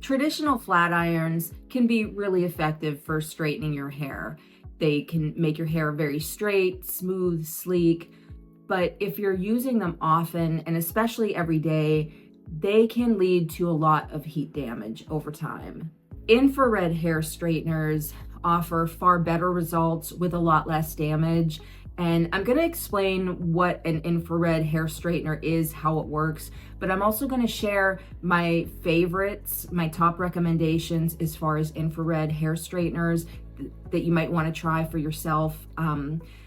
Traditional flat irons can be really effective for straightening your hair. They can make your hair very straight, smooth, sleek, but if you're using them often, and especially every day, they can lead to a lot of heat damage over time. Infrared hair straighteners offer far better results with a lot less damage. And I'm going to explain what an infrared hair straightener is, how it works, but I'm also going to share my favorites, my top recommendations as far as infrared hair straighteners that you might want to try for yourself,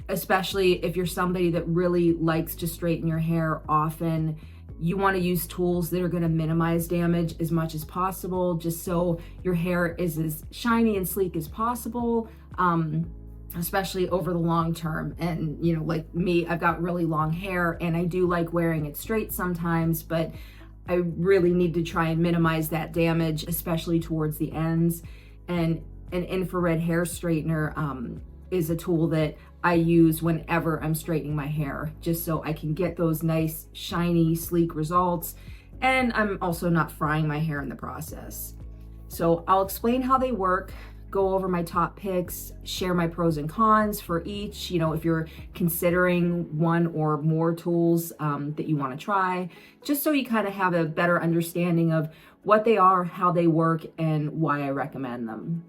especially if you're somebody that really likes to straighten your hair often. You want to use tools that are going to minimize damage as much as possible, just so your hair is as shiny and sleek as possible. Especially over the long term. And like me, I've got really long hair and I do like wearing it straight sometimes, but I really need to try and minimize that damage, especially towards the ends. And an infrared hair straightener is a tool that I use whenever I'm straightening my hair, just so I can get those nice, shiny, sleek results. And I'm also not frying my hair in the process. So I'll explain how they work, go over my top picks, share my pros and cons for each, if you're considering one or more tools that you want to try, just so you kind of have a better understanding of what they are, how they work, and why I recommend them.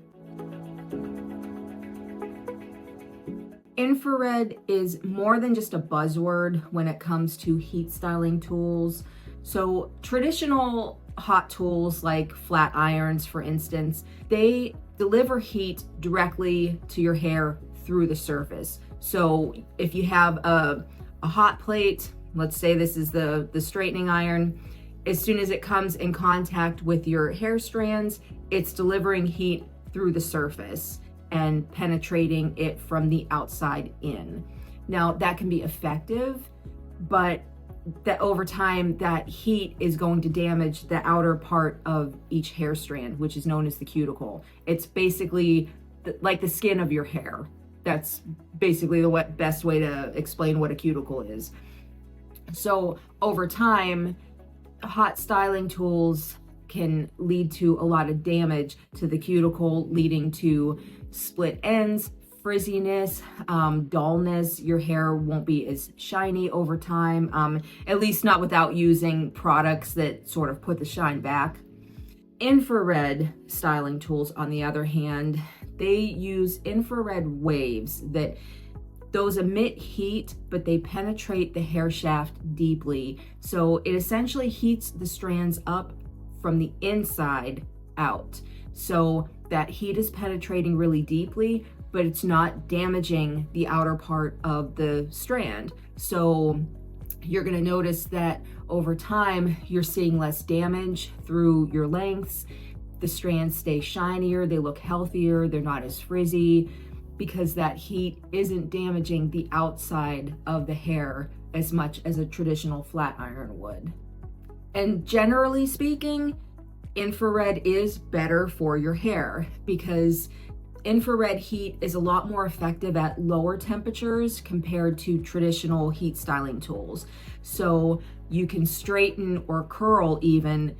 Infrared is more than just a buzzword when it comes to heat styling tools. So traditional hot tools like flat irons, for instance, they deliver heat directly to your hair through the surface. So if you have a hot plate, let's say this is the straightening iron, as soon as it comes in contact with your hair strands, it's delivering heat through the surface and penetrating it from the outside in. Now that can be effective, but that over time, that heat is going to damage the outer part of each hair strand, which is known as the cuticle. It's basically like the skin of your hair. That's basically the best way to explain what a cuticle is. So over time, hot styling tools can lead to a lot of damage to the cuticle, leading to split ends, frizziness, dullness. Your hair won't be as shiny over time, at least not without using products that sort of put the shine back. Infrared styling tools, on the other hand, they use infrared waves that those emit heat, but they penetrate the hair shaft deeply. So it essentially heats the strands up from the inside out. So that heat is penetrating really deeply, but it's not damaging the outer part of the strand. So you're gonna notice that over time, you're seeing less damage through your lengths. The strands stay shinier, they look healthier, they're not as frizzy, because that heat isn't damaging the outside of the hair as much as a traditional flat iron would. And generally speaking, infrared is better for your hair because infrared heat is a lot more effective at lower temperatures compared to traditional heat styling tools. So you can straighten or curl even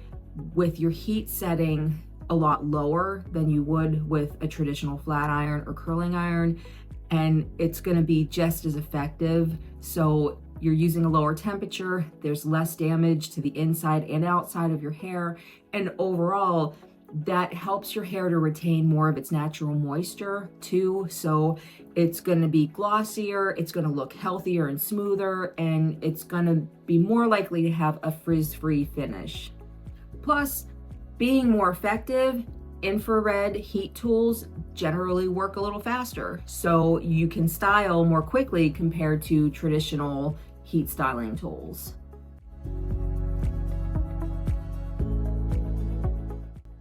with your heat setting a lot lower than you would with a traditional flat iron or curling iron, and it's going to be just as effective. So you're using a lower temperature, there's less damage to the inside and outside of your hair, and overall that helps your hair to retain more of its natural moisture too. So it's going to be glossier, it's going to look healthier and smoother, and it's going to be more likely to have a frizz-free finish. Plus, being more effective, infrared heat tools generally work a little faster, so you can style more quickly compared to traditional heat styling tools.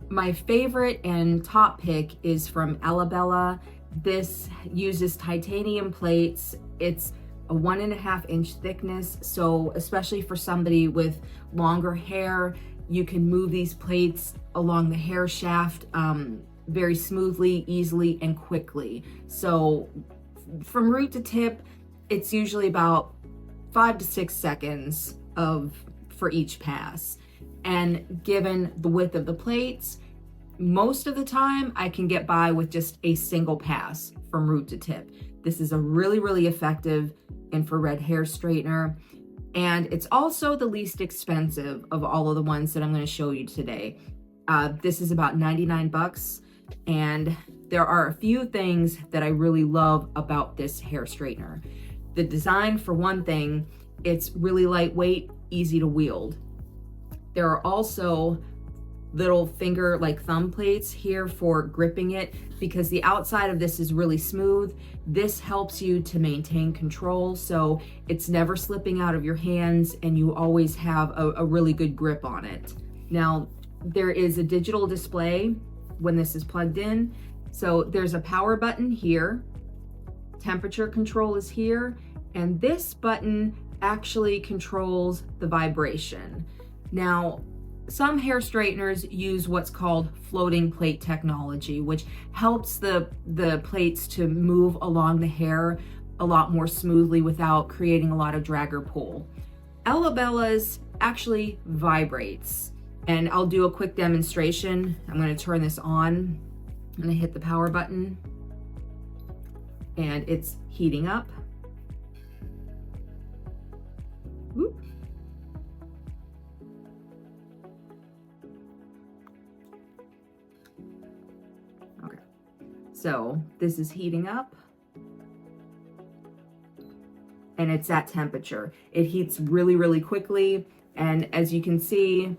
My favorite and top pick is from Ellabella. This uses titanium plates. It's a 1.5 inch thickness, so especially for somebody with longer hair, you can move these plates along the hair shaft very smoothly, easily, and quickly. So from root to tip, it's usually about 5 to 6 seconds for each pass. And given the width of the plates most of the time I can get by with just a single pass from root to tip. This is a really, really effective infrared hair straightener. And it's also the least expensive of all of the ones that I'm going to show you today. This is about 99 bucks. And there are a few things that I really love about this hair straightener. The design, for one thing, it's really lightweight, easy to wield. There are also little finger, like thumb plates here for gripping it, because the outside of this is really smooth. This helps you to maintain control, so it's never slipping out of your hands and you always have a really good grip on it. Now, there is a digital display when this is plugged in. So there's a power button here, temperature control is here, and this button actually controls the vibration. Now, some hair straighteners use what's called floating plate technology, which helps the plates to move along the hair a lot more smoothly without creating a lot of drag or pull. Ellabella's actually vibrates, and I'll do a quick demonstration. I'm going to turn this on. I'm going to hit the power button, and it's heating up. Whoop. Okay, so this is heating up, and it's at temperature. It heats really, really quickly, and as you can see,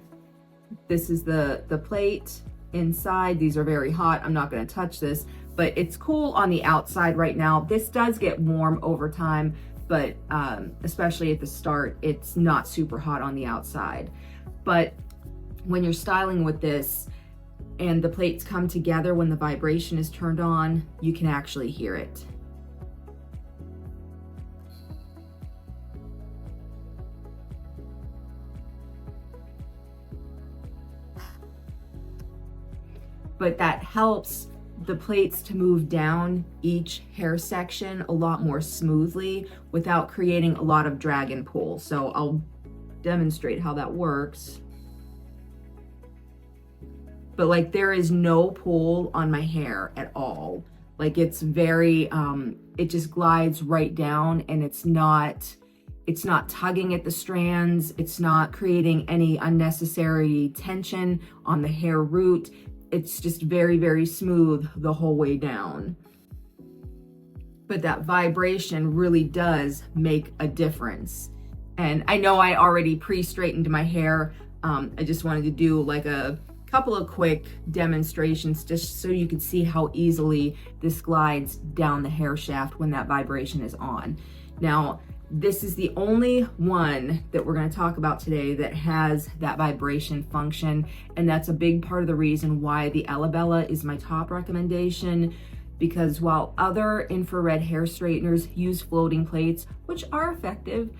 this is the plate inside. These are very hot. I'm not going to touch this, but it's cool on the outside right now. This does get warm over time, but especially at the start, it's not super hot on the outside. But when you're styling with this and the plates come together, when the vibration is turned on, you can actually hear it. But that helps the plates to move down each hair section a lot more smoothly without creating a lot of drag and pull. So I'll demonstrate how that works. But like, there is no pull on my hair at all. Like, it's very, it just glides right down, and it's not tugging at the strands. It's not creating any unnecessary tension on the hair root. It's just very, very smooth the whole way down. But that vibration really does make a difference. And I know I already pre-straightened my hair. I just wanted to do like a couple of quick demonstrations just so you could see how easily this glides down the hair shaft when that vibration is on. Now, this is the only one that we're going to talk about today that has that vibration function, and that's a big part of the reason why the Ellabella is my top recommendation, because while other infrared hair straighteners use floating plates, which are effective,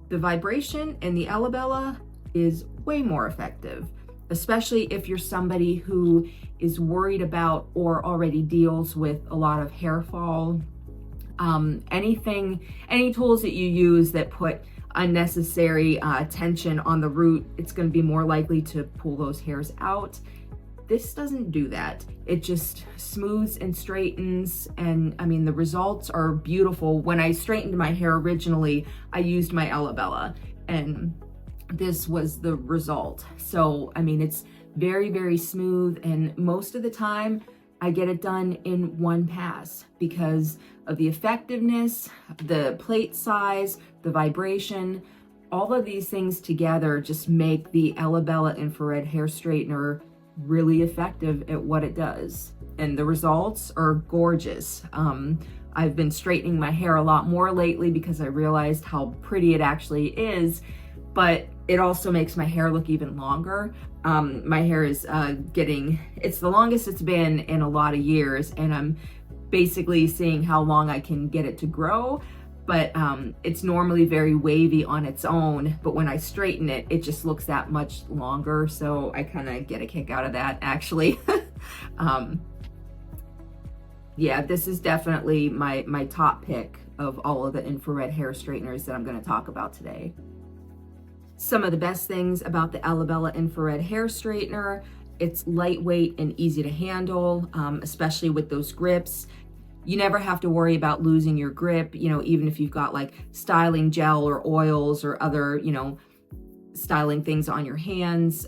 the vibration in the Ellabella is way more effective, especially if you're somebody who is worried about or already deals with a lot of hair fall. Any tools that you use that put unnecessary tension on the root, it's going to be more likely to pull those hairs out. This doesn't do that. It just smooths and straightens, and I mean, the results are beautiful. When I straightened my hair originally, I used my Ellabella, and this was the result. So, I mean, it's very, very smooth, and most of the time, I get it done in one pass because of the effectiveness, the plate size, the vibration. All of these things together just make the Ellabella Infrared Hair Straightener really effective at what it does. And the results are gorgeous. I've been straightening my hair a lot more lately because I realized how pretty it actually is, but it also makes my hair look even longer. My hair is it's the longest it's been in a lot of years, and I'm basically seeing how long I can get it to grow. But it's normally very wavy on its own, but when I straighten it, it just looks that much longer. So I kind of get a kick out of that, actually. Yeah, this is definitely my top pick of all of the infrared hair straighteners that I'm going to talk about today. Some of the best things about the Ellabella Infrared Hair Straightener It's lightweight and easy to handle, especially with those grips. You never have to worry about losing your grip, even if you've got like styling gel or oils or other, styling things on your hands.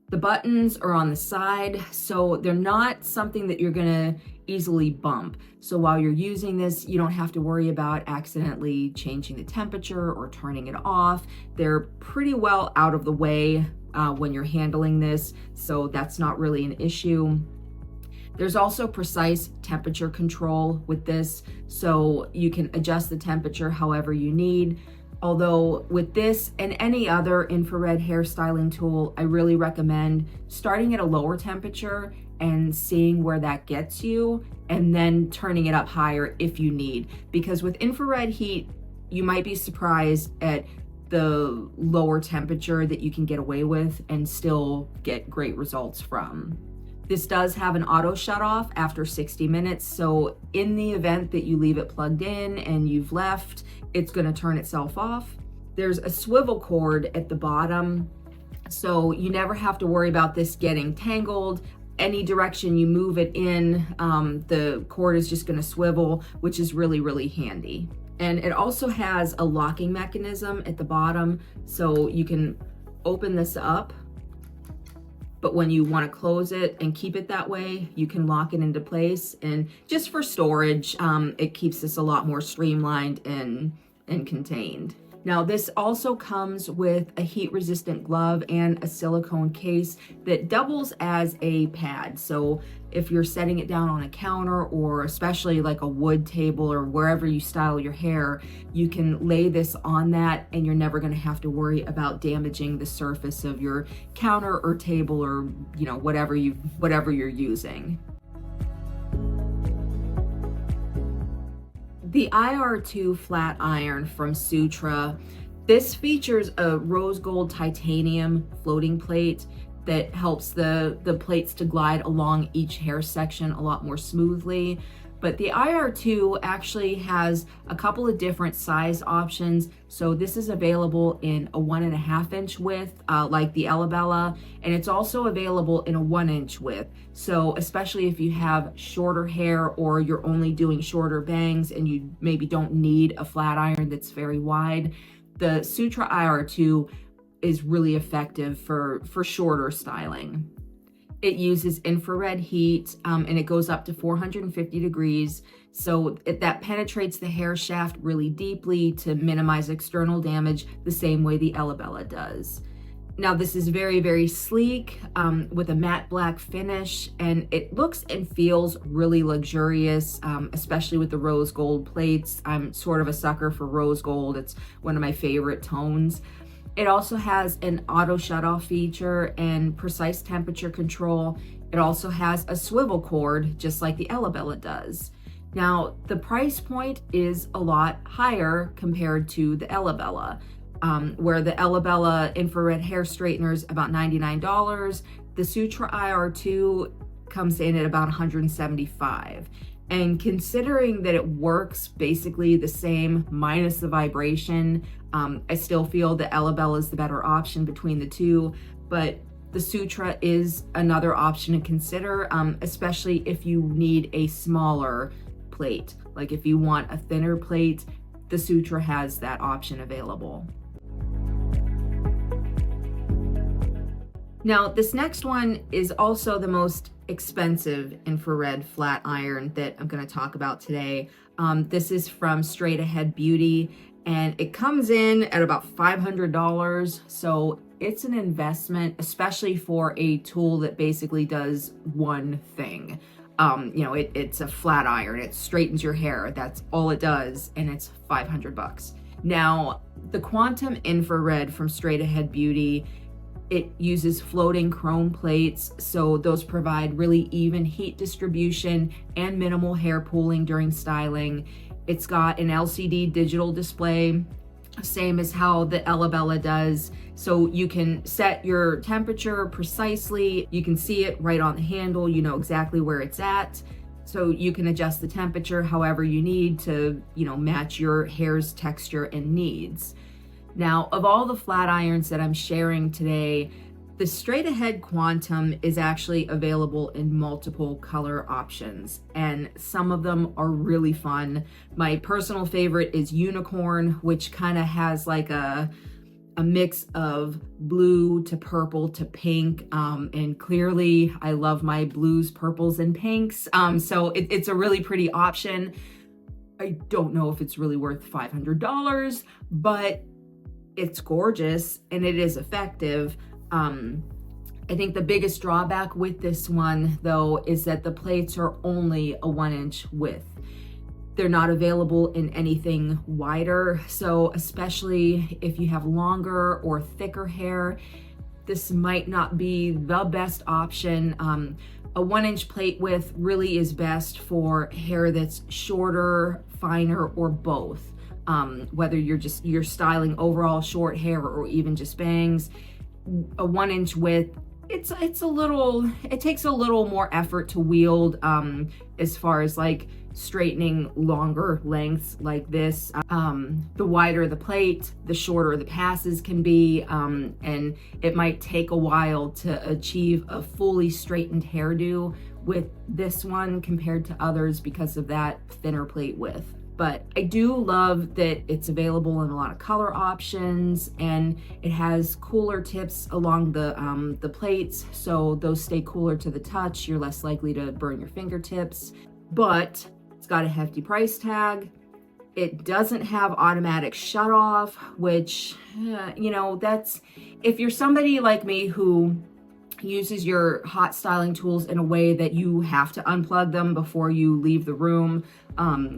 The buttons are on the side, so they're not something that you're gonna easily bump. So while you're using this, you don't have to worry about accidentally changing the temperature or turning it off. They're pretty well out of the way when you're handling this, so that's not really an issue. There's also precise temperature control with this, so you can adjust the temperature however you need. Although with this and any other infrared hair styling tool, I really recommend starting at a lower temperature and seeing where that gets you, and then turning it up higher if you need. Because with infrared heat, you might be surprised at the lower temperature that you can get away with and still get great results from. This does have an auto shut off after 60 minutes. So in the event that you leave it plugged in and you've left, it's going to turn itself off. There's a swivel cord at the bottom, so you never have to worry about this getting tangled. Any direction you move it in, the cord is just going to swivel, which is really, really handy. And it also has a locking mechanism at the bottom, so you can open this up, but when you want to close it and keep it that way, you can lock it into place. And just for storage, it keeps this a lot more streamlined and contained. Now, this also comes with a heat-resistant glove and a silicone case that doubles as a pad. So if you're setting it down on a counter, or especially like a wood table or wherever you style your hair, you can lay this on that and you're never going to have to worry about damaging the surface of your counter or table, or whatever you're using. The IR2 Flat Iron from Sutra, this features a rose gold titanium floating plate that helps the plates to glide along each hair section a lot more smoothly. But the IR2 actually has a couple of different size options. So this is available in a 1.5 inch width, like the Ellabella, and it's also available in a 1 inch width. So especially if you have shorter hair, or you're only doing shorter bangs and you maybe don't need a flat iron that's very wide, the Sutra IR2 is really effective for shorter styling. It uses infrared heat, and it goes up to 450 degrees. So that penetrates the hair shaft really deeply to minimize external damage, the same way the Elabella does. Now, this is very, very sleek with a matte black finish, and it looks and feels really luxurious, especially with the rose gold plates. I'm sort of a sucker for rose gold. It's one of my favorite tones. It also has an auto shut-off feature and precise temperature control. It also has a swivel cord, just like the Elabella does. Now, the price point is a lot higher compared to the Elabella, where the Ellabella Infrared Hair Straightener is about $99. The Sutra IR2 comes in at about $175. And considering that it works basically the same minus the vibration, I still feel the Elabella is the better option between the two, but the Sutra is another option to consider, especially if you need a smaller plate. Like if you want a thinner plate, the Sutra has that option available. Now, this next one is also the most expensive infrared flat iron that I'm going to talk about today. This is from Straight Ahead Beauty, and it comes in at about $500. So it's an investment, especially for a tool that basically does one thing. It's a flat iron. It straightens your hair. That's all it does, and it's $500. Now, the Quantum Infrared from Straight Ahead Beauty, it uses floating chrome plates, so those provide really even heat distribution and minimal hair pooling during styling. It's got an LCD digital display, same as how the Elabella does, so you can set your temperature precisely. You can see it right on the handle. You know exactly where it's at, so you can adjust the temperature however you need to, match your hair's texture and needs. Now, of all the flat irons that I'm sharing today, The straight ahead Quantum is actually available in multiple color options, and some of them are really fun. My personal favorite is Unicorn, which kind of has like a mix of blue to purple to pink, and clearly I love my blues, purples, and pinks, so it's a really pretty option. I don't know if it's really worth $500, but it's gorgeous and it is effective. I think the biggest drawback with this one, though, is that the plates are only a 1-inch width. They're not available in anything wider, so especially if you have longer or thicker hair, this might not be the best option. A 1-inch plate width really is best for hair that's shorter, finer, or both. Whether you're styling overall short hair or even just bangs, a 1-inch width, it takes a little more effort to wield, as far as like straightening longer lengths like this. The wider the plate, the shorter the passes can be, and it might take a while to achieve a fully straightened hairdo with this one compared to others because of that thinner plate width. But I do love that it's available in a lot of color options, and it has cooler tips along the plates, so those stay cooler to the touch. You're less likely to burn your fingertips. But it's got a hefty price tag. It doesn't have automatic shut off, which, that's, if you're somebody like me who uses your hot styling tools in a way that you have to unplug them before you leave the room,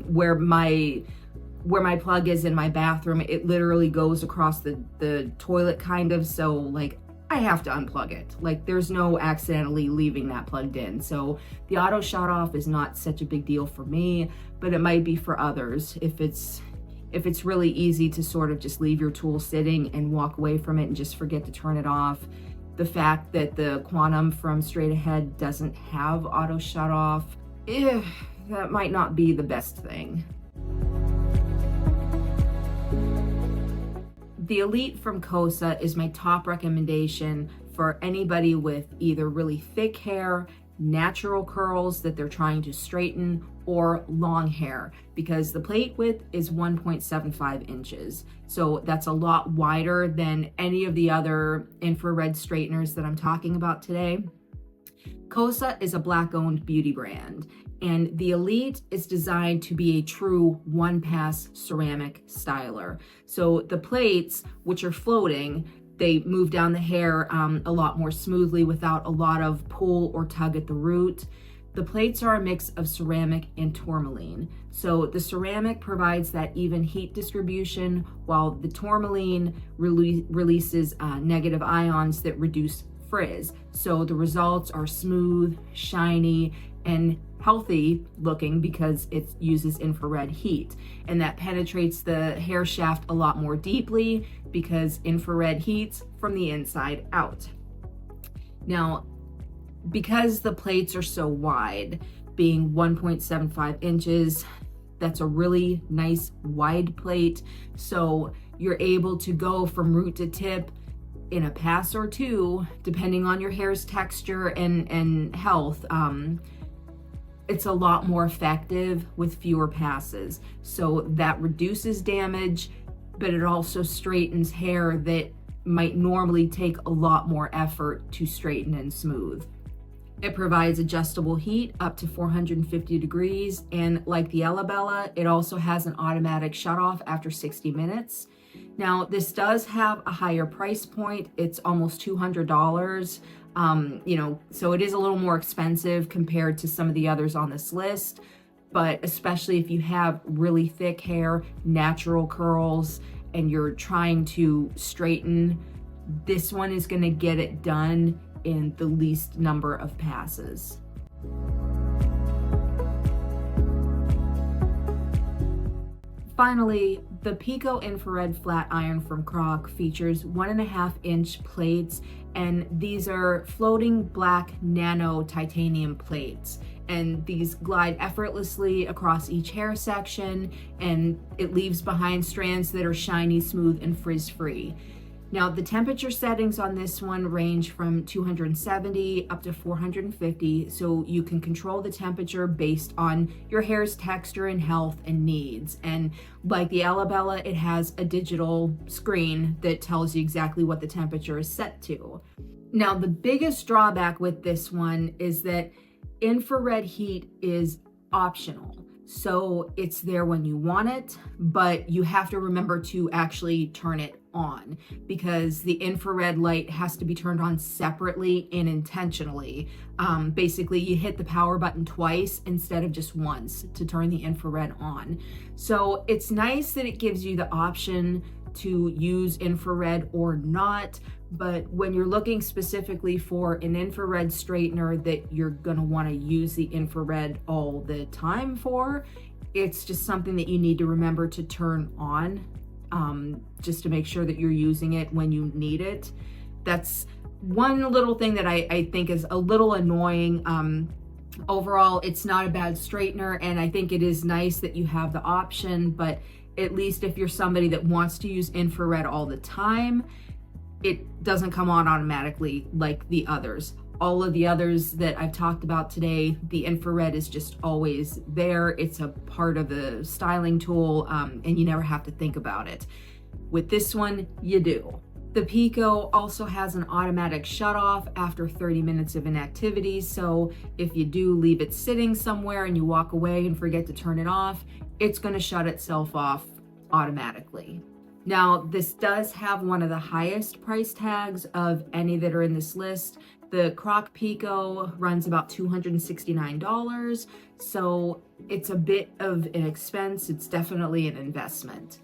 where my plug is in my bathroom, it literally goes across the toilet kind of, so like I have to unplug it. Like there's no accidentally leaving that plugged in. So the auto shut off is not such a big deal for me, but it might be for others if it's really easy to sort of just leave your tool sitting and walk away from it and just forget to turn it off. The fact that the Quantum from Straight Ahead doesn't have auto shut off, that might not be the best thing. The Elite from Kosa is my top recommendation for anybody with either really thick hair, natural curls that they're trying to straighten, or long hair, because the plate width is 1.75 inches. So that's a lot wider than any of the other infrared straighteners that I'm talking about today. Kosa is a Black-owned beauty brand, and the Elite is designed to be a true one-pass ceramic styler. So the plates, which are floating, they move down the hair a lot more smoothly without a lot of pull or tug at the root. The plates are a mix of ceramic and tourmaline. So the ceramic provides that even heat distribution, while the tourmaline releases negative ions that reduce frizz. So the results are smooth, shiny, and healthy looking because it uses infrared heat, and that penetrates the hair shaft a lot more deeply because infrared heats from the inside out. Now, because the plates are so wide, being 1.75 inches, that's a really nice wide plate, so you're able to go from root to tip in a pass or two, depending on your hair's texture and health. It's a lot more effective with fewer passes. So that reduces damage, but it also straightens hair that might normally take a lot more effort to straighten and smooth. It provides adjustable heat up to 450 degrees, and like the Ellabella, it also has an automatic shutoff after 60 minutes. Now, this does have a higher price point. It's almost $200. So it is a little more expensive compared to some of the others on this list, but especially if you have really thick hair, natural curls, and you're trying to straighten, this one is going to get it done in the least number of passes. Finally, the Pico Infrared Flat Iron from Croc features 1.5-inch plates, and these are floating black nano titanium plates, and these glide effortlessly across each hair section, and it leaves behind strands that are shiny, smooth, and frizz-free. Now, the temperature settings on this one range from 270 up to 450, so you can control the temperature based on your hair's texture and health and needs. And like the Ellabella, it has a digital screen that tells you exactly what the temperature is set to. Now, the biggest drawback with this one is that infrared heat is optional. So it's there when you want it, but you have to remember to actually turn it on, because the infrared light has to be turned on separately and intentionally. Basically, you hit the power button twice instead of just once to turn the infrared on. So it's nice that it gives you the option to use infrared or not, but when you're looking specifically for an infrared straightener that you're going to want to use the infrared all the time for, it's just something that you need to remember to turn on, just to make sure that you're using it when you need it. That's one little thing that I think is a little annoying. Overall, it's not a bad straightener, and I think it is nice that you have the option, but at least if you're somebody that wants to use infrared all the time, it doesn't come on automatically like the others. All of the others that I've talked about today, the infrared is just always there. It's a part of the styling tool, and you never have to think about it. With this one, you do. The Pico also has an automatic shut off after 30 minutes of inactivity. So if you do leave it sitting somewhere and you walk away and forget to turn it off, it's going to shut itself off automatically. Now, this does have one of the highest price tags of any that are in this list. The Croc Pico runs about $269, so it's a bit of an expense. It's definitely an investment.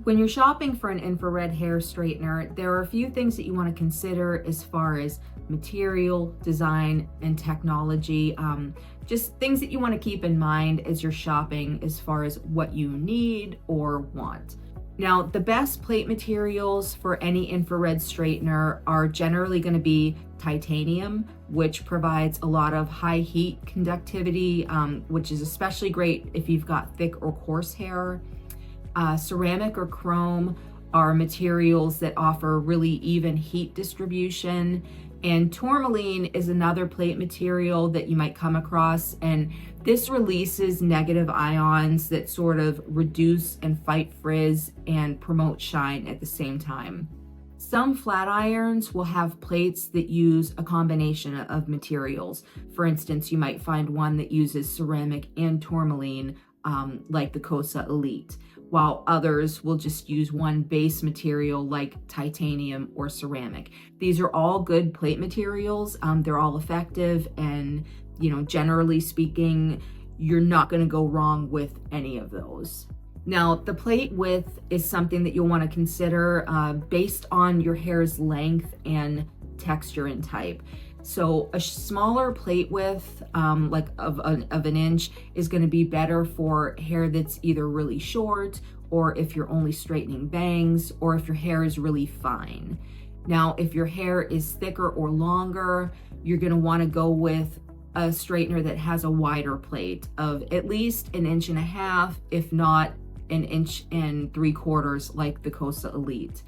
When you're shopping for an infrared hair straightener, there are a few things that you want to consider as far as material, design, and technology. Just things that you want to keep in mind as you're shopping as far as what you need or want. Now, the best plate materials for any infrared straightener are generally going to be titanium, which provides a lot of high heat conductivity, which is especially great if you've got thick or coarse hair. Ceramic or chrome are materials that offer really even heat distribution. And tourmaline is another plate material that you might come across, and this releases negative ions that sort of reduce and fight frizz and promote shine at the same time. Some flat irons will have plates that use a combination of materials. For instance, you might find one that uses ceramic and tourmaline, like the Kosa Elite, while others will just use one base material like titanium or ceramic. These are all good plate materials. They're all effective, and generally speaking, you're not going to go wrong with any of those. Now, the plate width is something that you'll want to consider based on your hair's length and texture and type. So a smaller plate width, like of an inch, is going to be better for hair that's either really short, or if you're only straightening bangs, or if your hair is really fine. Now, if your hair is thicker or longer, you're going to want to go with a straightener that has a wider plate of at least 1.5 inches, if not 1 3/4 inches, like the Kosa Elite.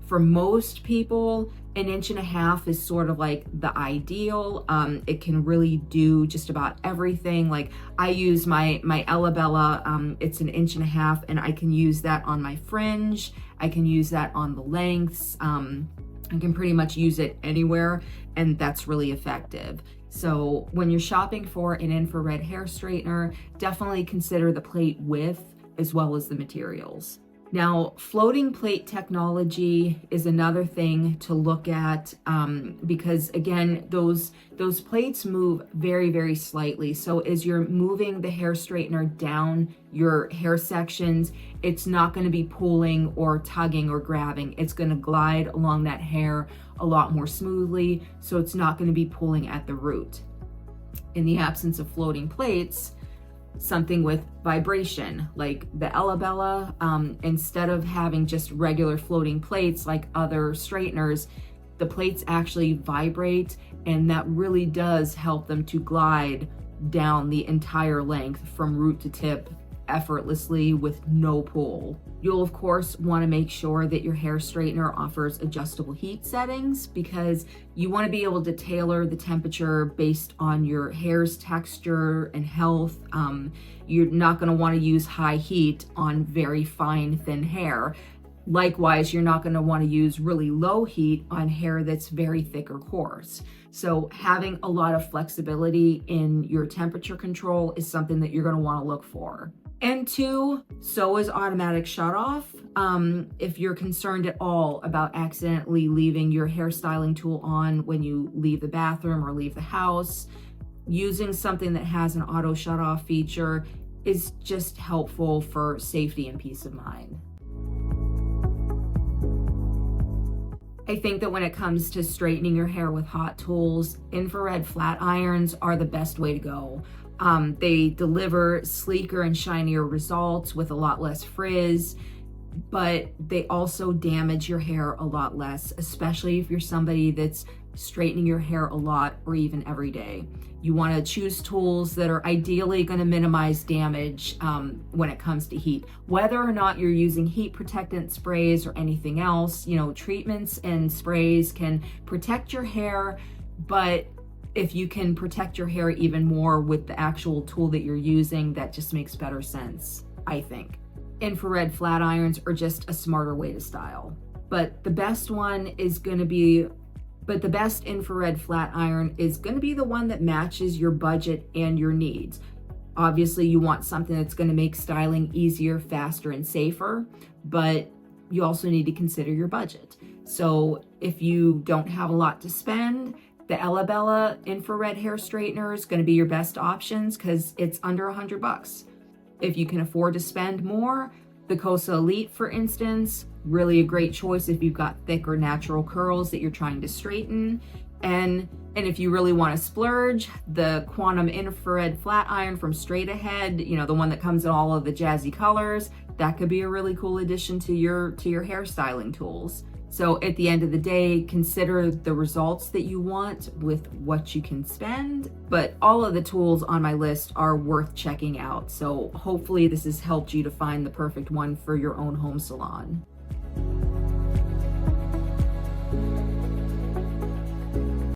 For most people, 1.5 inches is sort of like the ideal. It can really do just about everything. Like, I use my Ellabella, it's 1.5 inches, and I can use that on my fringe. I can use that on the lengths. I can pretty much use it anywhere, and that's really effective. So when you're shopping for an infrared hair straightener, definitely consider the plate width as well as the materials. Now, floating plate technology is another thing to look at, because again, those plates move very, very slightly. So as you're moving the hair straightener down your hair sections, it's not going to be pulling or tugging or grabbing. It's going to glide along that hair a lot more smoothly, so it's not going to be pulling at the root. In the absence of floating plates, something with vibration like the Elabella, instead of having just regular floating plates like other straighteners, the plates actually vibrate, and that really does help them to glide down the entire length from root to tip effortlessly with no pull. You'll of course want to make sure that your hair straightener offers adjustable heat settings, because you want to be able to tailor the temperature based on your hair's texture and health. You're not going to want to use high heat on very fine, thin hair. Likewise, you're not going to want to use really low heat on hair that's very thick or coarse. So having a lot of flexibility in your temperature control is something that you're going to want to look for. And 2, so is automatic shutoff. If you're concerned at all about accidentally leaving your hair styling tool on when you leave the bathroom or leave the house, using something that has an auto shutoff feature is just helpful for safety and peace of mind. I think that when it comes to straightening your hair with hot tools, infrared flat irons are the best way to go. They deliver sleeker and shinier results with a lot less frizz, but they also damage your hair a lot less, especially if you're somebody that's straightening your hair a lot or even every day. You want to choose tools that are ideally going to minimize damage when it comes to heat. Whether or not you're using heat protectant sprays or anything else, treatments and sprays can protect your hair, but if you can protect your hair even more with the actual tool that you're using, that just makes better sense, I think. Infrared flat irons are just a smarter way to style. But the best infrared flat iron is going to be the one that matches your budget and your needs. Obviously, you want something that's going to make styling easier, faster, and safer, but you also need to consider your budget. So if you don't have a lot to spend, the Ellabella Infrared Hair Straightener is going to be your best options because it's under $100. If you can afford to spend more, the Kosa Elite, for instance, really a great choice if you've got thick or natural curls that you're trying to straighten. And if you really want to splurge, the Quantum Infrared Flat Iron from Straight Ahead, the one that comes in all of the jazzy colors, that could be a really cool addition to your hairstyling tools. So at the end of the day, consider the results that you want with what you can spend. But all of the tools on my list are worth checking out. So hopefully this has helped you to find the perfect one for your own home salon.